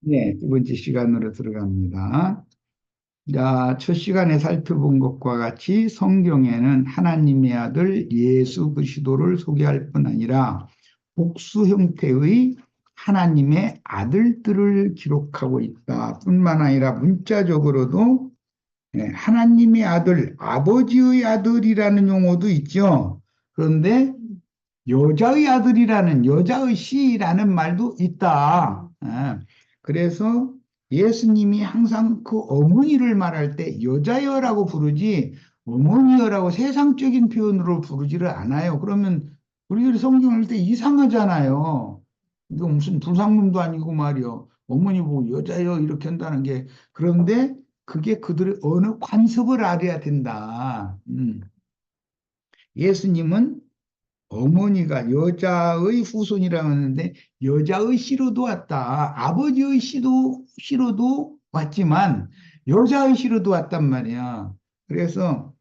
네, 두 번째 시간으로 들어갑니다. 자, 첫 시간에 살펴본 것과 같이 성경에는 하나님의 아들 예수 그리스도를 소개할 뿐 아니라 복수 형태의 하나님의 아들들을 기록하고 있다. 뿐만 아니라 문자적으로도 하나님의 아들, 아버지의 아들이라는 용어도 있죠. 그런데 여자의 아들이라는 여자의 씨라는 말도 있다. 그래서 예수님이 항상 그 어머니를 말할 때 여자여라고 부르지 어머니여라고 세상적인 표현으로 부르지를 않아요. 그러면 우리들이 성경 읽을 때 이상하잖아요. 이거 무슨 불상문도 아니고 말이요. 어머니 보고 여자여 이렇게 한다는 게 그런데 그게 그들의 어느 관습을 알아야 된다. 예수님은 어머니가 여자의 후손이라고 하는데 여자의 씨로도 왔다. 아버지의 씨로도 왔지만 여자의 씨로도 왔단 말이야. 그래서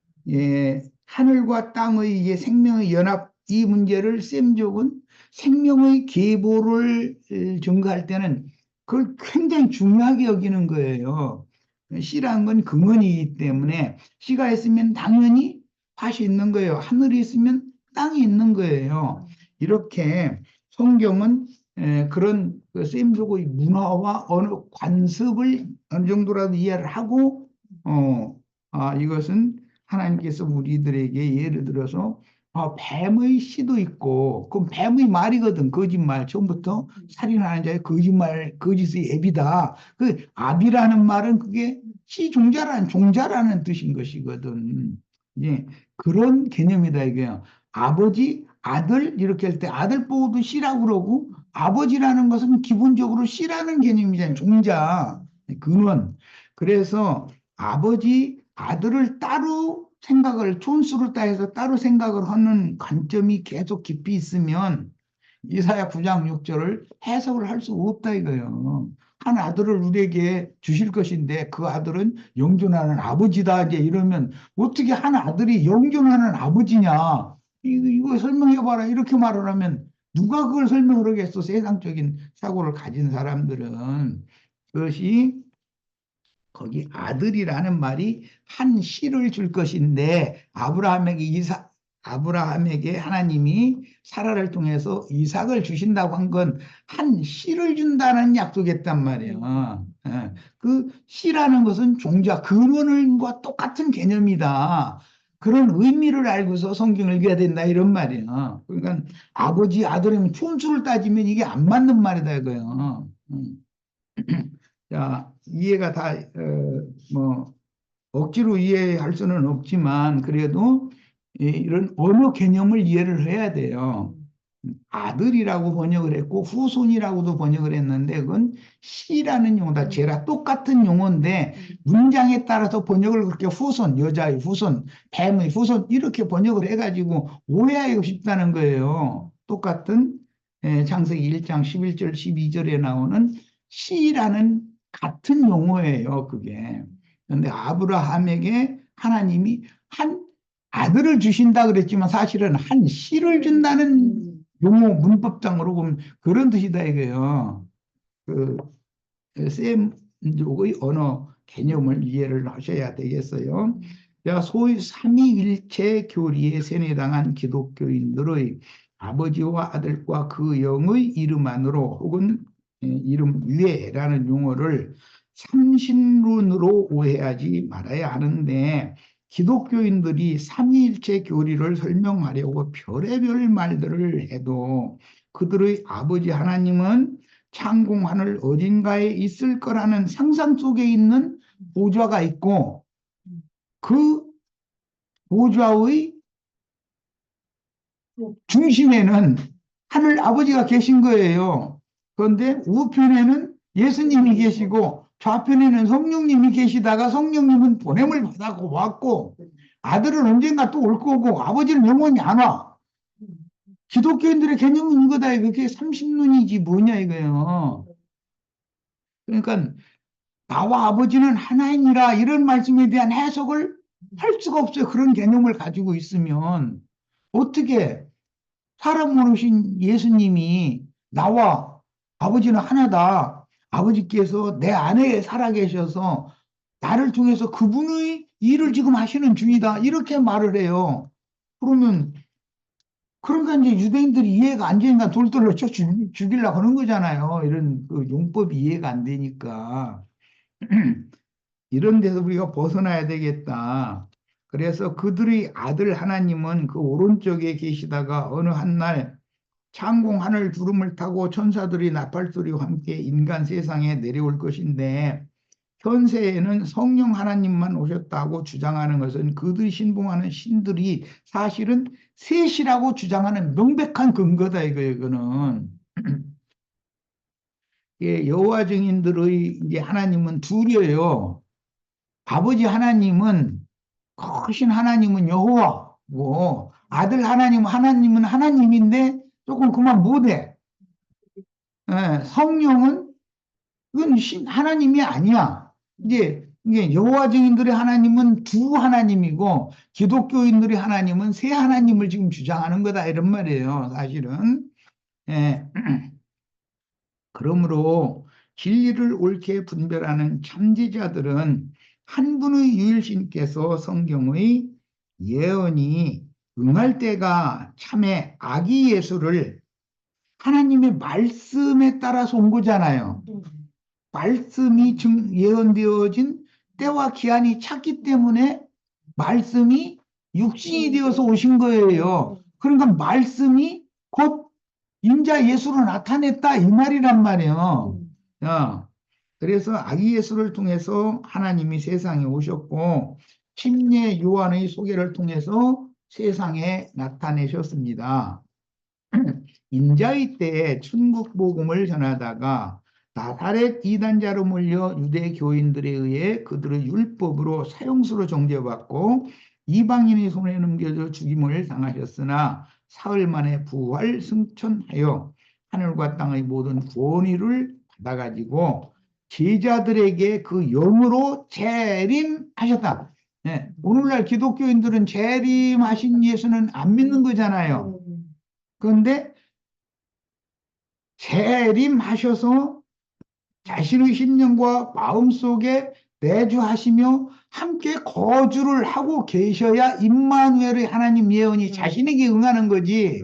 하늘과 땅의 생명의 연합 이 문제를 셈족은 생명의 계보를 증거할 때는 그걸 굉장히 중요하게 여기는 거예요. 씨라는 건 근원이기 때문에 씨가 있으면 당연히 밭이 있는 거예요. 하늘이 있으면 땅이 있는 거예요. 이렇게 성경은 그런 그 셈속의 문화와 어느 관습을 어느 정도라도 이해를 하고 이것은 하나님께서 우리들에게 예를 들어서 뱀의 씨도 있고 그럼 뱀의 말이거든. 거짓말 처음부터 살인하는 자의 거짓말 거짓의 앱이다. 그 압이라는 말은 그게 씨 종자라는 뜻인 것이거든. 예, 그런 개념이다 이게요. 아버지, 아들 이렇게 할 때 아들 보고도 씨라고 그러고 아버지라는 것은 기본적으로 씨라는 개념이잖아요. 종자, 근원. 그래서 아버지, 아들을 따로 생각을 촌수를 따해서 따로 생각을 하는 관점이 계속 깊이 있으면 이사야 9장 6절을 해석을 할 수 없다 이거예요. 한 아들을 우리에게 주실 것인데 그 아들은 영존하는 아버지다 이제 이러면 어떻게 한 아들이 영존하는 아버지냐? 이거 설명해봐라 이렇게 말을 하면 누가 그걸 설명을 하겠어? 세상적인 사고를 가진 사람들은 그것이 거기 아들이라는 말이 한 씨를 줄 것인데 아브라함에게 하나님이 사라를 통해서 이삭을 주신다고 한 건 한 씨를 준다는 약속했단 말이에요. 그 씨라는 것은 종자 근원과 똑같은 개념이다. 그런 의미를 알고서 성경을 읽어야 된다 이런 말이에요. 그러니까 아버지 아들이면 촌수를 따지면 이게 안 맞는 말이다 이거예요. 자, 이해가 다, 뭐, 억지로 이해할 수는 없지만, 그래도 이런 언어 개념을 이해를 해야 돼요. 아들이라고 번역을 했고, 후손이라고도 번역을 했는데, 그건 씨라는 용어다. 쟤랑 똑같은 용어인데, 문장에 따라서 번역을 그렇게 후손, 여자의 후손, 뱀의 후손, 이렇게 번역을 해가지고 오해하기 쉽다는 거예요. 똑같은 창세기 1장 11절, 12절에 나오는 씨라는 같은 용어예요, 그게. 그런데 아브라함에게 하나님이 한 아들을 주신다 그랬지만 사실은 한 씨를 준다는 용어 문법상으로 보면 그런 뜻이다 이거예요. 그 셈족의 언어 개념을 이해를 하셔야 되겠어요. 소위 삼위일체 교리에 세뇌당한 기독교인들의 아버지와 아들과 그 영의 이름 안으로 혹은 이름 위에라는 용어를 삼신론으로 오해하지 말아야 하는데 기독교인들이 삼위일체 교리를 설명하려고 별의별 말들을 해도 그들의 아버지 하나님은 창공 하늘 어딘가에 있을 거라는 상상 속에 있는 보좌가 있고 그 보좌의 중심에는 하늘 아버지가 계신 거예요. 그런데 우편에는 예수님이 계시고 좌편에는 성령님이 계시다가 성령님은 보냄을 받았고 왔고 아들은 언젠가 또 올 거고 아버지는 영원히 안 와. 기독교인들의 개념은 이거다. 그게 삼신론이지 뭐냐 이거예요. 그러니까 나와 아버지는 하나이니라 이런 말씀에 대한 해석을 할 수가 없어요. 그런 개념을 가지고 있으면 어떻게 사람으로 오신 예수님이 나와 아버지는 하나다. 아버지께서 내 안에 살아계셔서 나를 통해서 그분의 일을 지금 하시는 중이다. 이렇게 말을 해요. 그러면, 그러니까 이제 유대인들이 이해가 안 되니까 돌돌로 쳐 죽이려고 하는 거잖아요. 이런 그 용법이 이해가 안 되니까. 이런 데서 우리가 벗어나야 되겠다. 그래서 그들의 아들 하나님은 그 오른쪽에 계시다가 어느 한날 창공 하늘 구름을 타고 천사들이 나팔소리와 함께 인간 세상에 내려올 것인데 현세에는 성령 하나님만 오셨다고 주장하는 것은 그들이 신봉하는 신들이 사실은 셋이라고 주장하는 명백한 근거다 이거예요. 이거는 예, 여호와 증인들의 이제 하나님은 둘이에요. 아버지 하나님은 크신 하나님은 여호와고 아들 하나님은 하나님인데 조금 그만 못해. 예, 성령은 그건 하나님이 아니야. 이게 여호와 증인들의 하나님은 두 하나님이고 기독교인들의 하나님은 세 하나님을 지금 주장하는 거다 이런 말이에요. 사실은. 예. 그러므로 진리를 옳게 분별하는 참지자들은 한 분의 유일신께서 성경의 예언이 응할 때가 참에 아기 예수를 하나님의 말씀에 따라서 온 거잖아요. 말씀이 예언되어진 때와 기한이 찼기 때문에 말씀이 육신이 되어서 오신 거예요. 그러니까 말씀이 곧 인자 예수로 나타냈다 이 말이란 말이에요. 야, 그래서 아기 예수를 통해서 하나님이 세상에 오셨고 침례 요한의 소개를 통해서 세상에 나타내셨습니다. 인자의 때에 천국 복음을 전하다가 나사렛 이단자로 몰려 유대 교인들에 의해 그들의 율법으로 사형수로 정죄받고 이방인의 손에 넘겨져 죽임을 당하셨으나 사흘 만에 부활 승천하여 하늘과 땅의 모든 권위를 받아가지고 제자들에게 그 영으로 재림하셨다. 네, 오늘날 기독교인들은 재림하신 예수는 안 믿는 거잖아요. 그런데 재림하셔서 자신의 심령과 마음속에 내주하시며 함께 거주를 하고 계셔야 임마누엘의 하나님 예언이 자신에게 응하는 거지.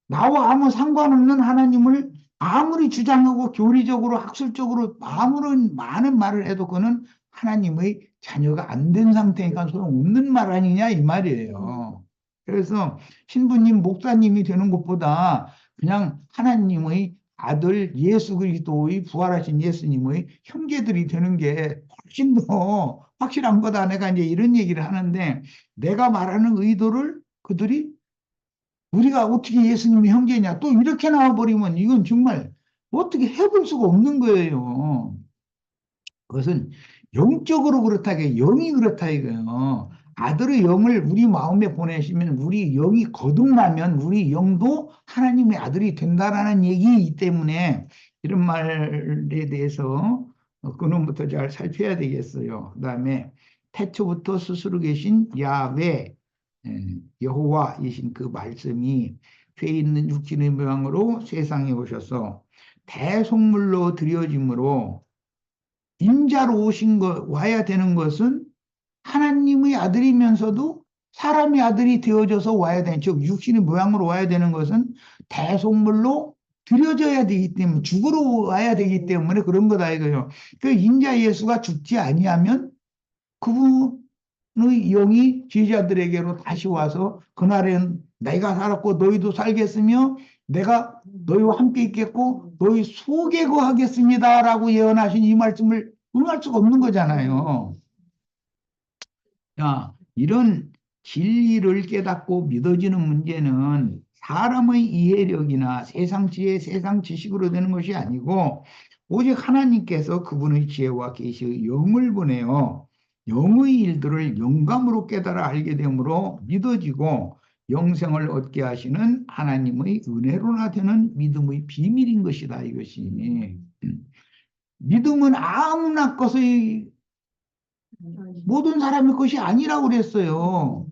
나와 아무 상관없는 하나님을 아무리 주장하고 교리적으로 학술적으로 아무런 많은 말을 해도 그는 하나님의 자녀가 안 된 상태니까 소용없는 말 아니냐 이 말이에요. 그래서 신부님 목사님이 되는 것보다 그냥 하나님의 아들 예수 그리스도의 부활하신 예수님의 형제들이 되는 게 훨씬 더 확실한 거다. 내가 이제 이런 얘기를 하는데 내가 말하는 의도를 그들이 우리가 어떻게 예수님이 형제냐 또 이렇게 나와버리면 이건 정말 어떻게 해볼 수가 없는 거예요. 그것은 영적으로 그렇다, 영이 그렇다 이거예요. 아들의 영을 우리 마음에 보내시면 우리 영이 거듭나면 우리 영도 하나님의 아들이 된다라는 얘기이기 때문에 이런 말에 대해서 근원부터 잘 살펴야 되겠어요. 그다음에 태초부터 스스로 계신 야훼 여호와이신 그 말씀이 죄 있는 육신의 모양으로 세상에 오셔서 대속물로 드려짐으로 인자로 오신 것, 와야 되는 것은 하나님의 아들이면서도 사람의 아들이 되어져서 와야 되는, 즉, 육신의 모양으로 와야 되는 것은 대속물로 드려져야 되기 때문에, 죽으러 와야 되기 때문에 그런 거다 이거예요. 그 인자 예수가 죽지 아니하면 그분의 영이 제자들에게로 다시 와서 그날엔 내가 살았고 너희도 살겠으며 내가 너희와 함께 있겠고 너희 속에 거하겠습니다라고 예언하신 이 말씀을 응할 수가 없는 거잖아요. 자, 이런 진리를 깨닫고 믿어지는 문제는 사람의 이해력이나 세상 지혜, 세상 지식으로 되는 것이 아니고 오직 하나님께서 그분의 지혜와 계시의 영을 보내어 영의 일들을 영감으로 깨달아 알게 되므로 믿어지고 영생을 얻게 하시는 하나님의 은혜로나 되는 믿음의 비밀인 것이다, 이것이. 믿음은 아무나 것의 모든 사람의 것이 아니라고 그랬어요.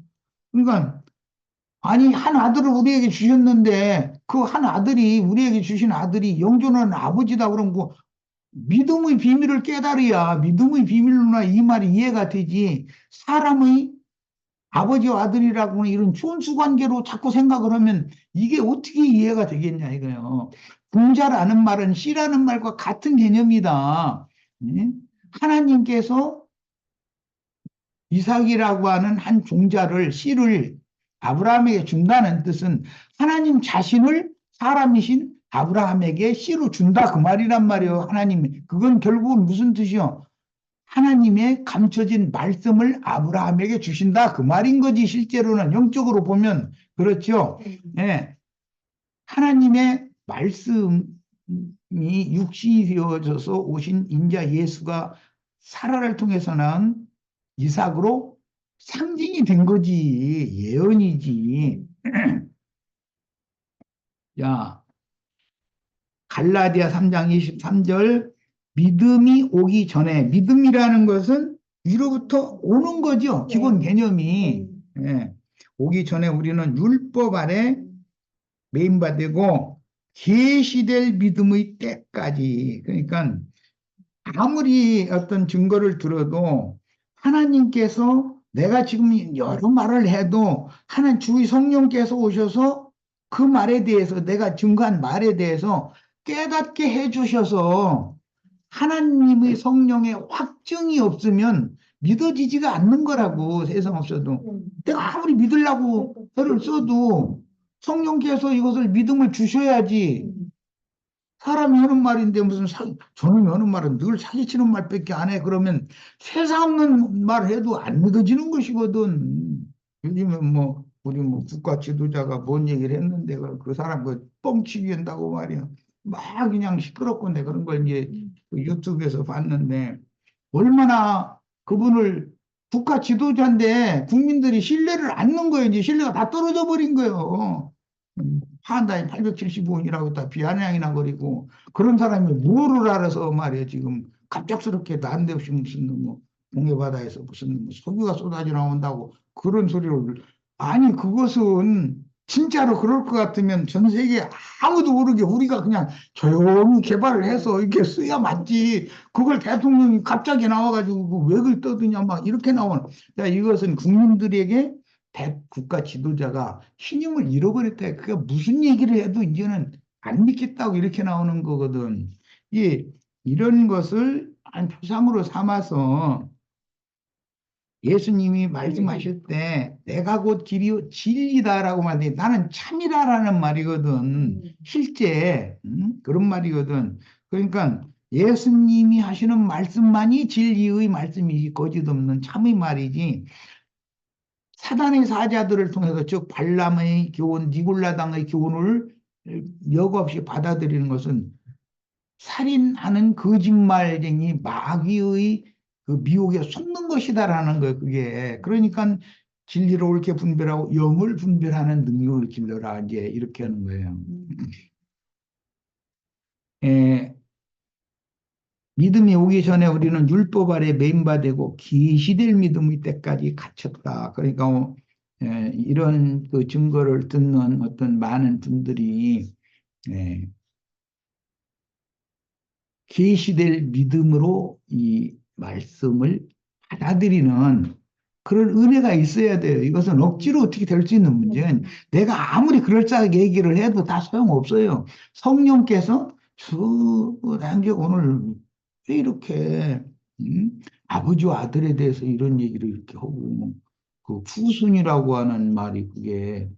그러니까 아니 한 아들을 우리에게 주셨는데 그 한 아들이 우리에게 주신 아들이 영존하는 아버지다 그런 거 믿음의 비밀을 깨달아야 믿음의 비밀로나 이 말이 이해가 되지. 사람의 아버지와 아들이라고 하는 이런 존수 관계로 자꾸 생각을 하면 이게 어떻게 이해가 되겠냐 이거예요. 공자라는 말은 씨라는 말과 같은 개념이다. 예? 하나님께서 이삭이라고 하는 한 종자를 씨를 아브라함에게 준다는 뜻은 하나님 자신을 사람이신 아브라함에게 씨로 준다 그 말이란 말이에요. 하나님이 그건 결국은 무슨 뜻이요? 하나님의 감춰진 말씀을 아브라함에게 주신다 그 말인 거지. 실제로는 영적으로 보면 그렇죠. 예. 하나님의 말씀이 육신이 되어져서 오신 인자 예수가 사라를 통해서 난 이삭으로 상징이 된 거지. 예언이지. 야, 갈라디아 3장 23절 믿음이 오기 전에 믿음이라는 것은 위로부터 오는 거죠. 기본 개념이. 예. 오기 전에 우리는 율법 아래 메인바되고 계시될 믿음의 때까지. 그러니까 아무리 어떤 증거를 들어도 하나님께서 내가 지금 여러 말을 해도 하나님 주의 성령께서 오셔서 그 말에 대해서 내가 증거한 말에 대해서 깨닫게 해주셔서 하나님의 성령의 확증이 없으면 믿어지지가 않는 거라고. 세상 없어도 내가 아무리 믿으려고 애를 써도 성령께서 이것을 믿음을 주셔야지. 사람이 하는 말인데 무슨 저놈이 하는 말은 늘 사기치는 말밖에 안 해. 그러면 세상 없는 말 해도 안 믿어지는 것이거든. 요즘에 뭐 우리 뭐 국가 지도자가 뭔 얘기를 했는데 그 사람 그 뻥치기 한다고 말이야. 막 그냥 시끄럽건데 그런 걸 이제 그 유튜브에서 봤는데 얼마나 그분을 국가 지도자인데 국민들이 신뢰를 않는 거예요. 이제 신뢰가 다 떨어져 버린 거예요. 판단이 875원이라고 다 비아냥이나 거리고 그런 사람이 뭐를 알아서 말이야 지금 갑작스럽게 난데없이 무슨 뭐 동해바다에서 무슨 석유가 쏟아져 나온다고 그런 소리를 아니 그것은 진짜로 그럴 것 같으면 전 세계 아무도 모르게 우리가 그냥 조용히 개발을 해서 이렇게 써야 맞지 그걸 대통령이 갑자기 나와가지고 왜 그걸 떠드냐 막 이렇게 나오는 야 이것은 국민들에게 국가 지도자가 신임을 잃어버렸다. 그게 무슨 얘기를 해도 이제는 안 믿겠다고 이렇게 나오는 거거든. 이 이런 것을 한 표상으로 삼아서 예수님이 말씀하실 때 내가 곧 길이요 진리다라고 말하는데 나는 참이다라는 말이거든. 실제 그런 말이거든. 그러니까 예수님이 하시는 말씀만이 진리의 말씀이지 거짓 없는 참의 말이지. 사단의 사자들을 통해서 즉 발람의 교훈, 니골라당의 교훈을 역 없이 받아들이는 것은 살인하는 거짓말쟁이 마귀의 그 미혹에 속는 것이다라는 거예요. 그게 그러니까 진리를 옳게 분별하고 영을 분별하는 능력을 길러라 이제 이렇게 하는 거예요. 에, 믿음이 오기 전에 우리는 율법 아래 매인바되고 계시될 믿음의 때까지 갇혔다. 그러니까 이런 그 증거를 듣는 어떤 많은 분들이 예, 계시될 믿음으로 이 말씀을 받아들이는 그런 은혜가 있어야 돼요. 이것은 억지로 어떻게 될 수 있는 문제는 내가 아무리 그럴싸하게 얘기를 해도 다 소용없어요. 성령께서 남자 오늘 왜 이렇게 아버지와 아들에 대해서 이런 얘기를 이렇게 하고 그 후순이라고 하는 말이 그게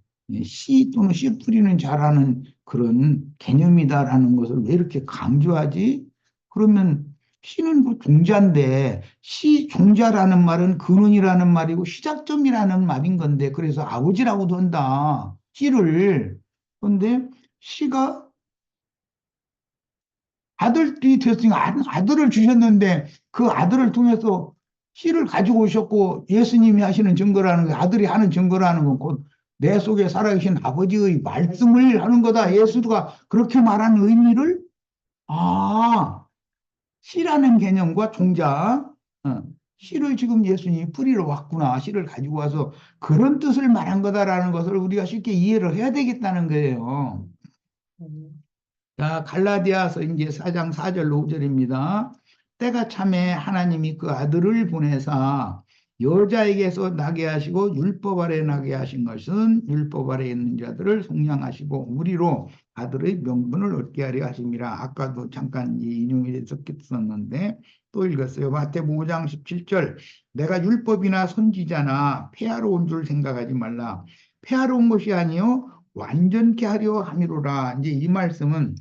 씨 또는 씨 뿌리는 자라는 그런 개념이다라는 것을 왜 이렇게 강조하지? 그러면 씨는 그 종자인데 씨 종자라는 말은 근원이라는 말이고 시작점이라는 말인 건데 그래서 아버지라고도 한다. 씨를. 그런데 씨가 아들이 됐으니까 아들을 주셨는데 그 아들을 통해서 씨를 가지고 오셨고 예수님이 하시는 증거라는 거 아들이 하는 증거라는 건 곧 내 속에 살아계신 아버지의 말씀을 하는 거다. 예수가 그렇게 말한 의미를 씨라는 개념과 종자 씨를 지금 예수님이 뿌리러 왔구나. 씨를 가지고 와서 그런 뜻을 말한 거다라는 것을 우리가 쉽게 이해를 해야 되겠다는 거예요. 자, 갈라디아서 이제 4장 4절 5절입니다. 때가 참에 하나님이 그 아들을 보내사 여자에게서 나게 하시고 율법 아래 나게 하신 것은 율법 아래 있는 자들을 속량하시고 우리로 아들의 명분을 얻게 하려 하심이라. 아까도 잠깐 인용이 됐었는데 또 읽었어요. 마태복음 5장 17절. 내가 율법이나 선지자나 폐하러 온 줄 생각하지 말라. 폐하러 온 것이 아니요 완전케 하려 함이로라. 이제 이 말씀은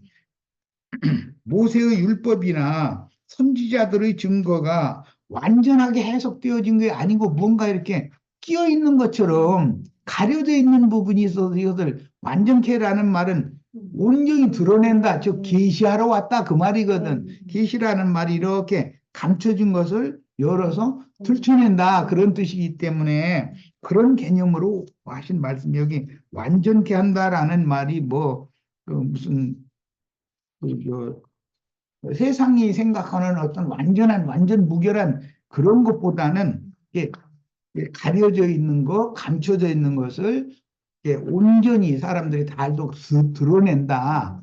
모세의 율법이나 선지자들의 증거가 완전하게 해석되어진 게 아니고 뭔가 이렇게 끼어 있는 것처럼 가려져 있는 부분이 있어서 이것을 완전케라는 말은 온전히 드러낸다. 즉 계시하러 왔다 그 말이거든. 계시라는 말이 이렇게 감춰진 것을 열어서 들춰낸다 그런 뜻이기 때문에 그런 개념으로 하신 말씀 여기 완전케 한다라는 말이 그 무슨 세상이 생각하는 어떤 완전 무결한 그런 것보다는 이게 가려져 있는 거, 감춰져 있는 것을 온전히 사람들이 다 드러낸다.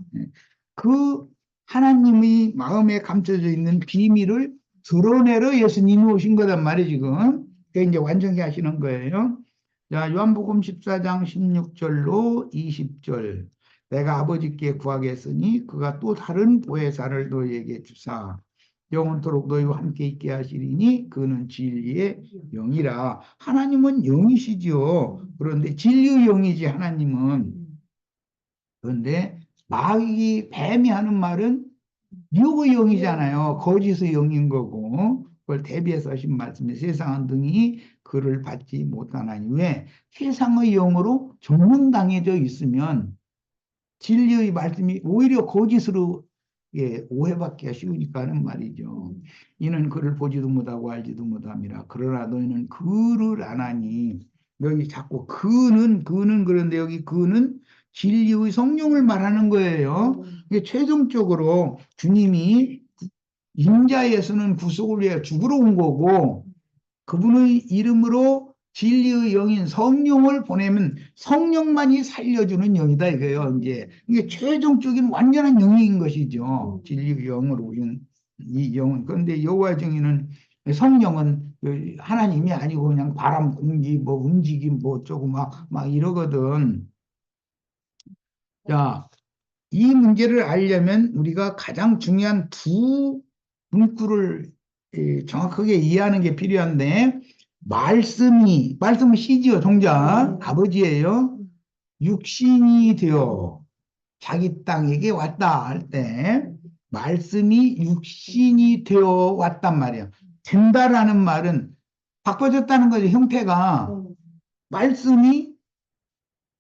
그 하나님의 마음에 감춰져 있는 비밀을 드러내러 예수님이 오신 거단 말이에요, 지금. 그게 이제 완전히 하시는 거예요. 자, 요한복음 14장 16절로 20절. 내가 아버지께 구하겠으니 그가 또 다른 보혜사를 너희에게 주사 영원토록 너희와 함께 있게 하시리니 그는 진리의 영이라. 하나님은 영이시지요. 그런데 진리의 영이지 하나님은. 그런데 마귀 뱀이 하는 말은 유의 영이잖아요. 거짓의 영인 거고 그걸 대비해서 하신 말씀이 세상은 등이 그를 받지 못하나니. 왜? 세상의 영으로 전문당해져 있으면 진리의 말씀이 오히려 거짓으로 오해받기가 쉬우니까 하는 말이죠. 이는 그를 보지도 못하고 알지도 못함이라. 그러나 너희는 그를 아나니. 여기 자꾸 그는 그런데 여기 그는 진리의 성령을 말하는 거예요. 이게 최종적으로 주님이 인자 예수는 구속을 위해 죽으러 온 거고 그분의 이름으로 진리의 영인 성령을 보내면 성령만이 살려주는 영이다 이거예요. 이제 이게 최종적인 완전한 영인 것이죠. 진리의 영으로 오신 이 영은. 그런데 여호와 정의는 성령은 하나님이 아니고 그냥 바람, 공기, 움직임, 조금 막 이러거든. 자, 이 문제를 알려면 우리가 가장 중요한 두 문구를 정확하게 이해하는 게 필요한데, 말씀은 시지요, 동작. 아버지예요. 육신이 되어 자기 땅에게 왔다 할 때, 말씀이 육신이 되어 왔단 말이에요. 된다라는 말은 바꿔졌다는 거죠, 형태가. 말씀이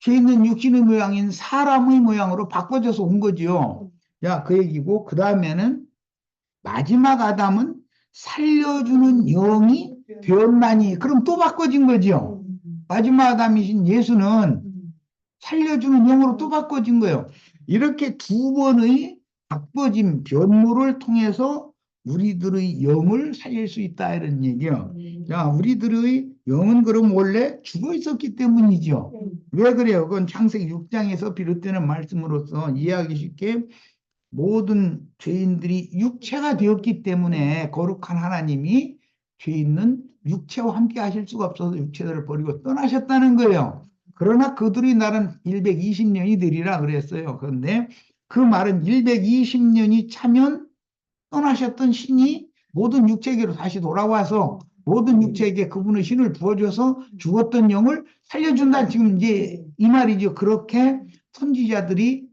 죄 있는 육신의 모양인 사람의 모양으로 바꿔져서 온 거지요. 야, 그 얘기고, 그 다음에는 마지막 아담은 살려주는 영이 되었나니. 그럼 또 바꿔진 거지요. 마지막 아담이신 예수는 살려주는 영으로 또 바꿔진 거예요. 이렇게 두 번의 바꿔진 변모를 통해서 우리들의 영을 살릴 수 있다 이런 얘기요. 자, 우리들의 영은 그럼 원래 죽어 있었기 때문이죠. 왜 그래요? 그건 창세기 6장에서 비롯되는 말씀으로서 이해하기 쉽게 모든 죄인들이 육체가 되었기 때문에 거룩한 하나님이 죄 있는 육체와 함께 하실 수가 없어서 육체들을 버리고 떠나셨다는 거예요. 그러나 그들의 날은 120년이 되리라 그랬어요. 그런데 그 말은 120년이 차면 떠나셨던 신이 모든 육체에게로 다시 돌아와서 모든 육체에게 그분의 신을 부어줘서 죽었던 영을 살려준다. 지금 이제 이 말이죠. 그렇게 선지자들이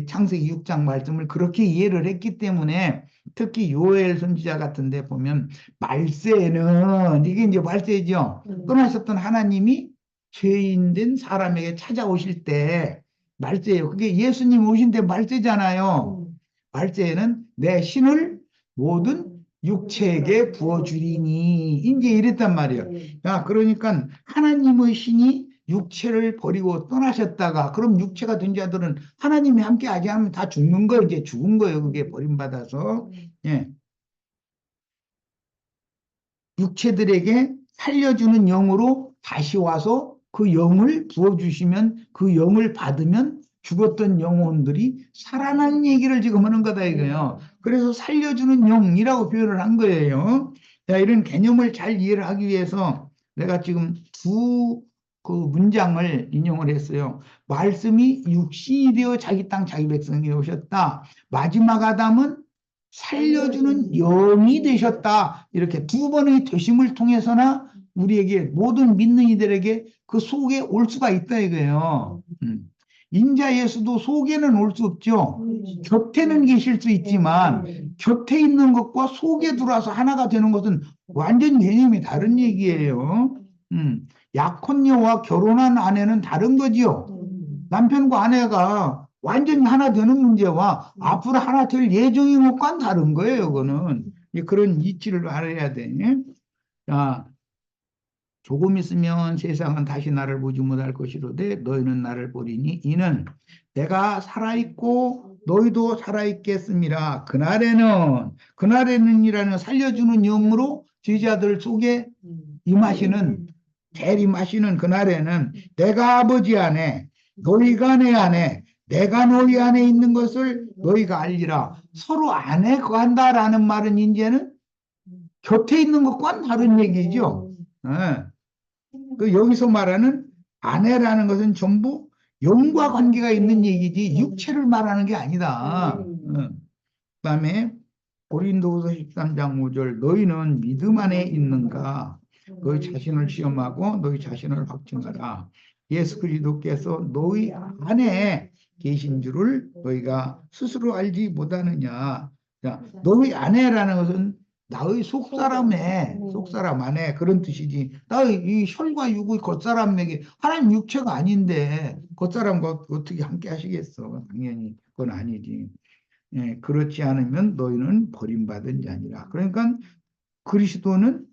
창세기 6장 말씀을 그렇게 이해를 했기 때문에 특히 요엘 선지자 같은 데 보면 말세는 이게 이제 말세죠. 떠나셨던 하나님이 죄인된 사람에게 찾아오실 때 말세예요. 그게 예수님 오신 때 말세잖아요. 말세에는 내 신을 모든 육체에게 부어주리니 이제 이랬단 말이에요. 야, 그러니까 하나님의 신이 육체를 버리고 떠나셨다가 그럼 육체가 된 자들은 하나님이 함께 하지 않으면 다 죽는 거예요. 이제 죽은 거예요. 그게 버림받아서. 예. 육체들에게 살려주는 영으로 다시 와서 그 영을 부어주시면 그 영을 받으면 죽었던 영혼들이 살아난 얘기를 지금 하는 거다 이거예요. 그래서 살려주는 영이라고 표현을 한 거예요. 자, 이런 개념을 잘 이해를 하기 위해서 내가 지금 두 그 문장을 인용을 했어요. 말씀이 육신이 되어 자기 땅 자기 백성에 오셨다. 마지막 아담은 살려주는 영이 되셨다. 이렇게 두 번의 되심을 통해서나 우리에게 모든 믿는 이들에게 그 속에 올 수가 있다 이거예요. 인자 예수도 속에는 올 수 없죠. 곁에는 계실 수 있지만 곁에 있는 것과 속에 들어와서 하나가 되는 것은 완전 개념이 다른 얘기예요. 약혼녀와 결혼한 아내는 다른 거지요. 남편과 아내가 완전히 하나 되는 문제와 앞으로 하나 될 예정인 것과는 다른 거예요. 그거는 그런 이치를 알아야 돼. 자, 조금 있으면 세상은 다시 나를 보지 못할 것이로되 너희는 나를 보리니 이는 내가 살아있고 너희도 살아있겠습니다. 그날에는이라는 살려주는 영으로 제자들 속에 임하시는 재림하시는 그날에는 내가 아버지 안에 너희가 내 안에 내가 너희 안에 있는 것을 너희가 알리라. 서로 안에 거한다라는 말은 이제는 곁에 있는 것과는 다른 얘기죠. 예. 그 여기서 말하는 아내라는 것은 전부 영과 관계가 있는 얘기지 육체를 말하는 게 아니다. 그다음에 고린도후서 13장 5절 너희는 믿음 안에 있는가? 너희 자신을 시험하고 너희 자신을 확증하라. 예수 그리스도께서 너희 안에 계신 줄을 너희가 스스로 알지 못하느냐. 자, 너희 안에라는 것은 나의 속사람 안에 그런 뜻이지. 나의 이 혈과 육의 겉사람에게 하나님 육체가 아닌데 겉사람과 어떻게 함께 하시겠어? 당연히 그건 아니지. 예, 그렇지 않으면 너희는 버림받은 자니라. 그러니까 그리스도는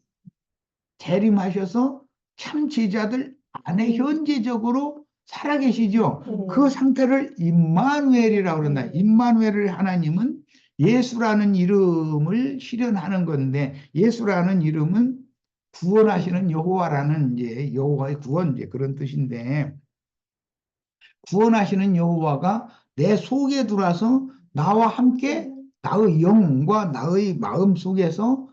재림하셔서 참 제자들 안에 현재적으로 살아계시죠. 그 상태를 임마누엘이라고 그런다. 임마누엘을 하나님은 예수라는 이름을 실현하는 건데 예수라는 이름은 구원하시는 여호와라는 이제 여호와의 구원 이제 그런 뜻인데 구원하시는 여호와가 내 속에 들어와서 나와 함께 나의 영과 나의 마음 속에서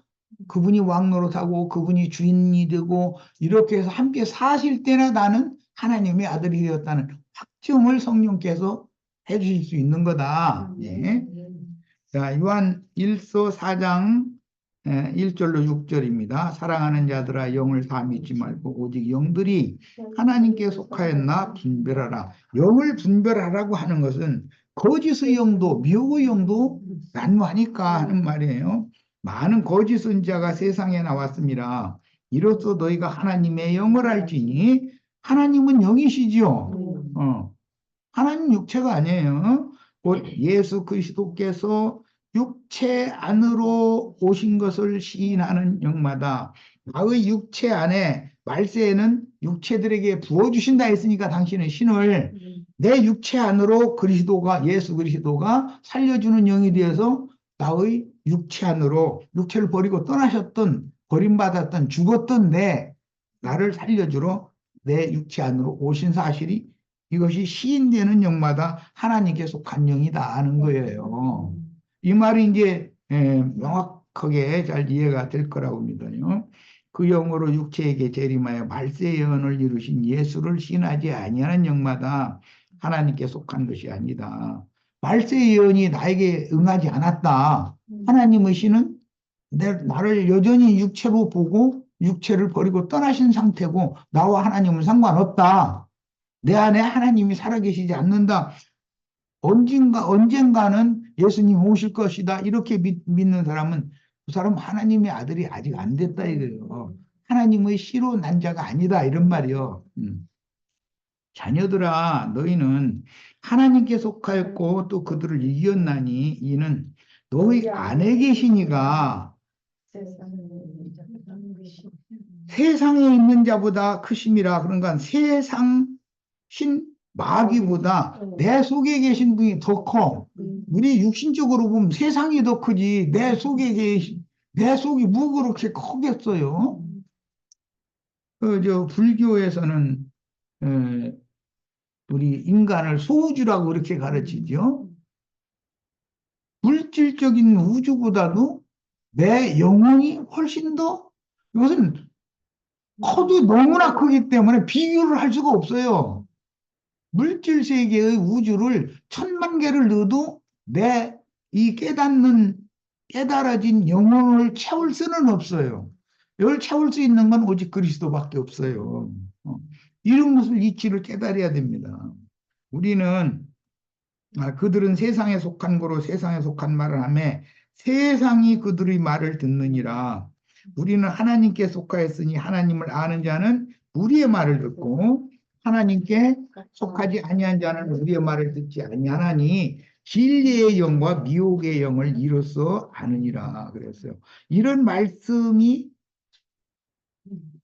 그분이 왕노릇하고 그분이 주인이 되고 이렇게 해서 함께 사실 때나 나는 하나님의 아들이 되었다는 확증을 성령께서 해주실 수 있는 거다. 예. 자, 요한 1서 4장 1절로 6절입니다. 사랑하는 자들아 영을 다 믿지 말고 오직 영들이 하나님께 속하였나 분별하라. 영을 분별하라고 하는 것은 거짓의 영도 미혹의 영도 난무하니까 하는 말이에요. 많은 거짓 선지자가 세상에 나왔습니다. 이로써 너희가 하나님의 영을 알지니 하나님은 영이시지요. 하나님 육체가 아니에요. 곧 예수 그리스도께서 육체 안으로 오신 것을 시인하는 영마다 나의 육체 안에 말세에는 육체들에게 부어주신다 했으니까 당신은 신을 내 육체 안으로 그리스도가 예수 그리스도가 살려주는 영이 되어서 나의 육체 안으로 육체를 버리고 떠나셨던 버림받았던 죽었던 내 나를 살려주러 내 육체 안으로 오신 사실이 이것이 시인되는 영마다 하나님께 속한 영이다 하는 거예요. 이 말이 이제 명확하게 잘 이해가 될 거라고 믿어요. 그 영으로 육체에게 재림하여 말세 예언을 이루신 예수를 신하지 아니하는 영마다 하나님께 속한 것이 아니다. 말세 예언이 나에게 응하지 않았다. 하나님의 신은 나를 여전히 육체로 보고 육체를 버리고 떠나신 상태고 나와 하나님은 상관없다. 내 안에 하나님이 살아계시지 않는다. 언젠가는 예수님 오실 것이다. 이렇게 믿는 사람은 그 사람은 하나님의 아들이 아직 안 됐다 이거예요. 하나님의 씨로 난 자가 아니다 이런 말이요. 자녀들아 너희는 하나님께 속하였고 또 그들을 이겼나니 이는 너희 안에 계시니가 세상에 있는 자보다 크심이라. 그러니까 세상 신 마귀보다 내 속에 계신 분이 더 커. 우리 육신적으로 보면 세상이 더 크지 내 속에 계신 내 속이 뭐 그렇게 크겠어요? 저 불교에서는 우리 인간을 소우주라고 그렇게 가르치죠. 물질적인 우주보다도 내 영혼이 훨씬 더, 이것은 커도 너무나 크기 때문에 비교를 할 수가 없어요. 물질 세계의 우주를 10,000개를 넣어도 내 이 깨달아진 영혼을 채울 수는 없어요. 이걸 채울 수 있는 건 오직 그리스도밖에 없어요. 이런 것을 이치를 깨달아야 됩니다. 우리는 그들은 세상에 속한 거로 세상에 속한 말을 하며 세상이 그들의 말을 듣느니라. 우리는 하나님께 속하였으니 하나님을 아는 자는 우리의 말을 듣고 하나님께 속하지 아니한 자는 우리의 말을 듣지 아니하나니 진리의 영과 미혹의 영을 이로써 아느니라 그랬어요. 이런 말씀이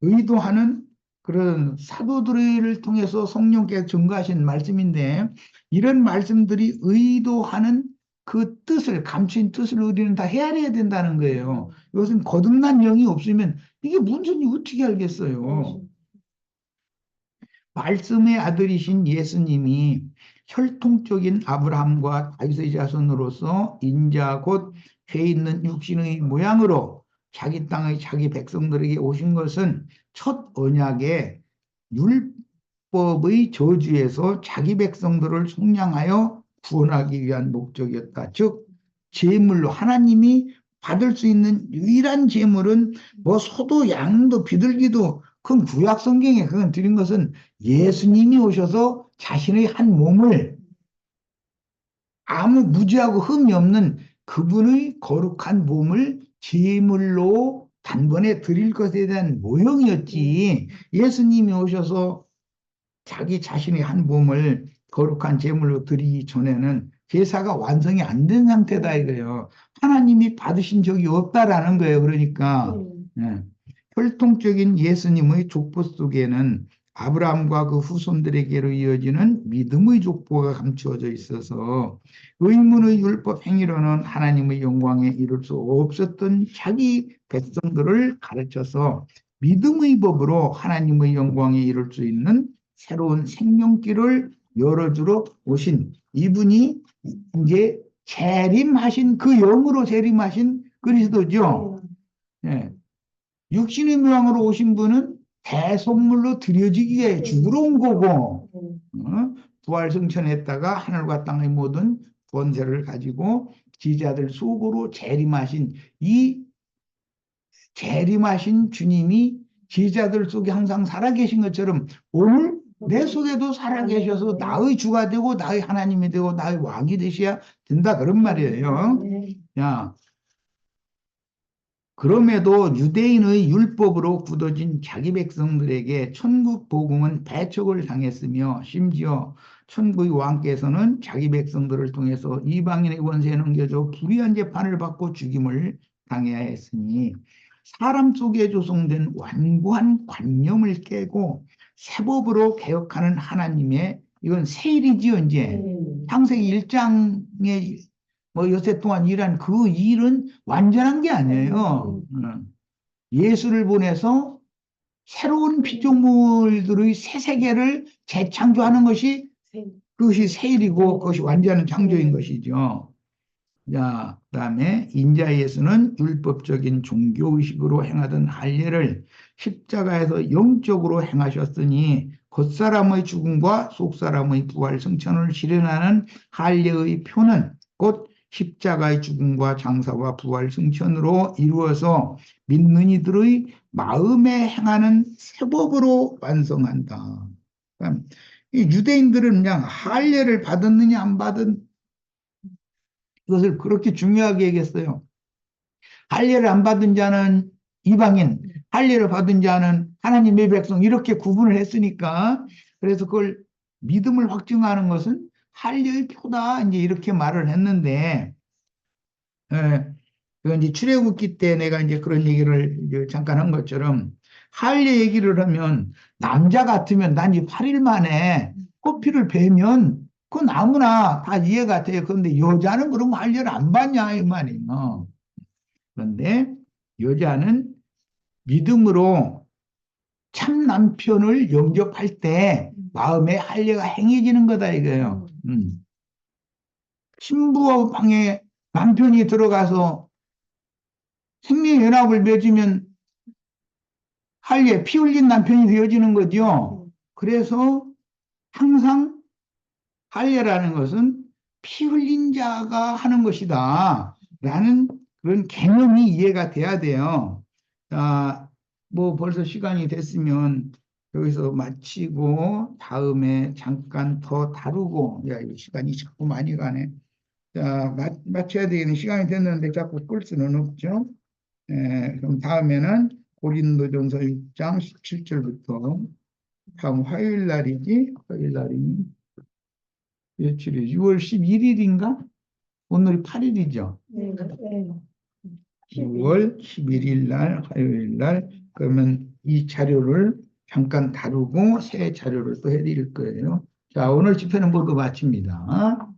의도하는 그런 사도들을 통해서 성령께서 증거하신 말씀인데 이런 말씀들이 의도하는 그 뜻을 감추인 뜻을 우리는 다 헤아려야 된다는 거예요. 이것은 거듭난 영이 없으면 이게 무슨 소리 어떻게 알겠어요. 말씀의 아들이신 예수님이 혈통적인 아브라함과 다윗의 자손으로서 인자 곧 죄 있는 육신의 모양으로 자기 땅의 자기 백성들에게 오신 것은 첫 언약의 율법의 저주에서 자기 백성들을 속량하여 구원하기 위한 목적이었다. 즉 제물로 하나님이 받을 수 있는 유일한 제물은 뭐 소도 양도 비둘기도 그건 구약 성경에 그건 드린 것은 예수님이 오셔서 자신의 한 몸을 아무 무죄하고 흠이 없는 그분의 거룩한 몸을 제물로 단번에 드릴 것에 대한 모형이었지. 예수님이 오셔서 자기 자신의 한 몸을 거룩한 제물로 드리기 전에는 제사가 완성이 안 된 상태다 이거예요. 하나님이 받으신 적이 없다라는 거예요. 그러니까 네. 혈통적인 예수님의 족보 속에는 아브라함과 그 후손들에게로 이어지는 믿음의 족보가 감추어져 있어서 의문의 율법 행위로는 하나님의 영광에 이룰 수 없었던 자기 백성들을 가르쳐서 믿음의 법으로 하나님의 영광에 이룰 수 있는 새로운 생명길을 열어주러 오신 이분이 이제 재림하신 그 영으로 재림하신 그리스도죠. 네. 육신의 모양으로 오신 분은 대속물로 드려지기 위해 죽으러 온 거고 부활 승천했다가 하늘과 땅의 모든 권세를 가지고 지자들 속으로 재림하신 이 재림하신 주님이 지자들 속에 항상 살아계신 것처럼 오늘 내 속에도 살아계셔서 나의 주가 되고 나의 하나님이 되고 나의 왕이 되셔야 된다 그런 말이에요. 야, 그럼에도 유대인의 율법으로 굳어진 자기 백성들에게 천국 복음은 배척을 당했으며 심지어 천국의 왕께서는 자기 백성들을 통해서 이방인의 권세에 넘겨줘 불의한 재판을 받고 죽임을 당해야 했으니 사람 속에 조성된 완고한 관념을 깨고 새법으로 개혁하는 하나님의 이건 세일이지요 이제 창세기 1장에 뭐 여태 동안 일한 그 일은 완전한 게 아니에요. 예수를 보내서 새로운 피조물들의 새 세계를 재창조하는 것이 그것이 세일이고 그것이 완전한 창조인 것이죠. 자, 그다음에 인자 예수는 율법적인 종교의식으로 행하던 할례를 십자가에서 영적으로 행하셨으니 겉사람의 죽음과 속사람의 부활 승천을 실현하는 할례의 표는 곧 십자가의 죽음과 장사와 부활 승천으로 이루어서 믿는 이들의 마음에 행하는 세법으로 완성한다. 그러니까 이 유대인들은 그냥 할례를 받았느냐 안 받은 그것을 그렇게 중요하게 얘기했어요. 할례를 안 받은 자는 이방인, 할례를 받은 자는 하나님의 백성 이렇게 구분을 했으니까 그래서 그걸 믿음을 확증하는 것은 할례의 표다 이제 이렇게 말을 했는데 그건 이제 출애굽기 때 내가 이제 그런 얘기를 이제 잠깐 한 것처럼 할례 얘기를 하면 남자 같으면 난 이 8일 만에 꼬피를 베면 그건 아무나 다 이해가 돼요. 그런데 여자는 그럼 할례를 안 받냐 이 말이에요. 그런데 여자는 믿음으로 참 남편을 영접할 때 마음의 할례가 행해지는 거다 이거예요. 신부 방에 남편이 들어가서 생명연합을 맺으면 할례, 피 흘린 남편이 되어지는 거죠. 그래서 항상 할례라는 것은 피 흘린 자가 하는 것이다. 라는 그런 개념이 이해가 돼야 돼요. 자, 뭐 벌써 시간이 됐으면 여기서 마치고 다음에 잠깐 더 다루고, 야, 이 시간이 자꾸 많이 가네. 자, 마쳐야 되겠는 시간이 됐는데 자꾸 끌 수는 없죠. 그럼 다음에는 고린도전서 6장 17절부터 다음 화요일 날이지? 화요일 날이 며칠이지? 6월 11일인가? 오늘이 8일이죠. 네. 6월 11일 날 화요일 날 그러면 이 자료를 잠깐 다루고 새 자료를 또 해드릴 거예요. 자, 오늘 집회는 모두 마칩니다.